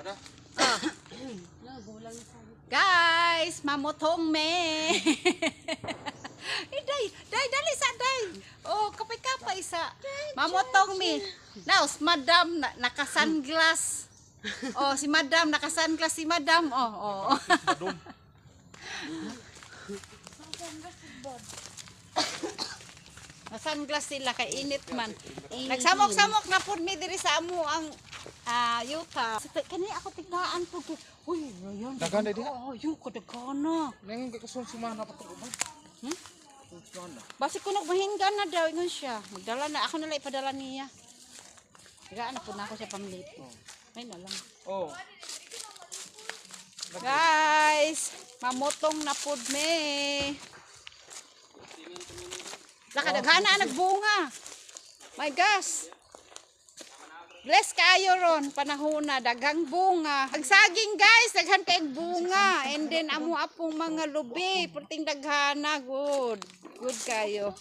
Oh. Guys, mamutong me. Day, dali sa day. Oh, kapay-kapay sa. Mamutong me. Now, madam naka-sunglass. Oh, si madam naka-sunglass si madam. Oh. Sunglass sila kay init man. Nagsamok-samok na pud mi diri sa amo ang yuta. Kani ako tigaan pud. Uy, rayon. Dagan di. Oh, yung kadagana. Nangin ka kasun sumana pa to ba? Basi kuno mahinggan na daw ingon siya. Magdala na ako nala ipadala niya. Tigaan na pud na ako sa pamlit. Ay na lang. Oh. Guys, mamotong na pud me. Lakadaghana nagbunga. My gosh. Bless kayo ron panahona daghang bunga. Ang saging guys, daghan kay bunga. And then amo apong mga lubi, perting daghana good. Good kayo.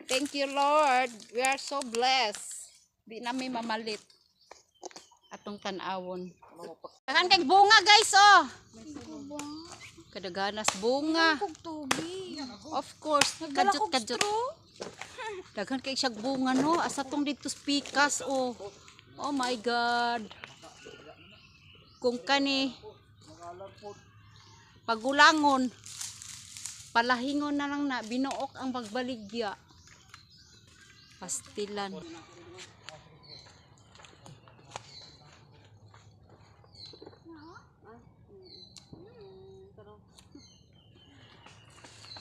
Thank you Lord. We are so blessed. Di nami mamalit atong tan-awon. Daghan kay bunga guys oh. Kadaghanas bunga. Of course, kadjut. Daghan kay siya bunga no, asa tong dito pikas oh. Oh my God. Kung kani pagulangon, palahingon na lang na binuok ang pagbaligya. Pastilan.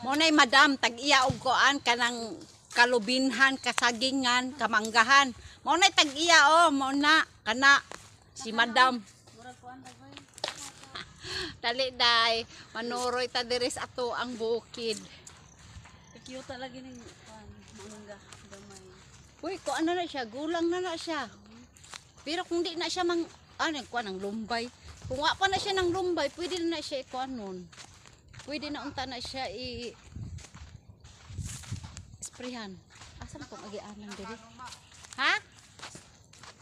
Monay madam tag-iya og koan kanang kalubinhan, kasagingan, kamanggahan. Monay tag-iya mo na kana si madam. Dali day, manuroy ta diri sa ato ang bukid. Cute talaga ning mangga gamay. Uy, ko ano na siya, gulang na siya. Pero kung di na siya kuan ng lumbay. Kung wa pa na siya ng lumbay, pwede na siya ikuanon. Pwede na unta na siya sprayhan. Asa man kung agianan diri? Ha?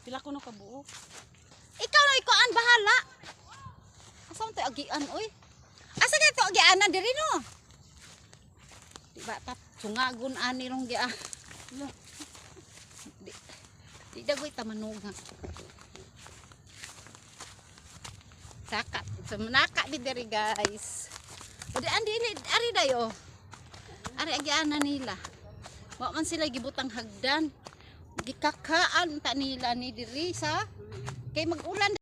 Pila ko no kabuok. Ikaw na ikuan bahala. Asa man to agian oy? Asa ka to agianan diri no? Di ba tap sungagon ani rong gia. Di dagoy ta manuga. Sakat, sumanaka di diri guys. Odi andi ari dayo. Ari agianan nila. Wa man sila gibutang hagdan. Gikakaan ta nila ni diri sa kay mag-ulan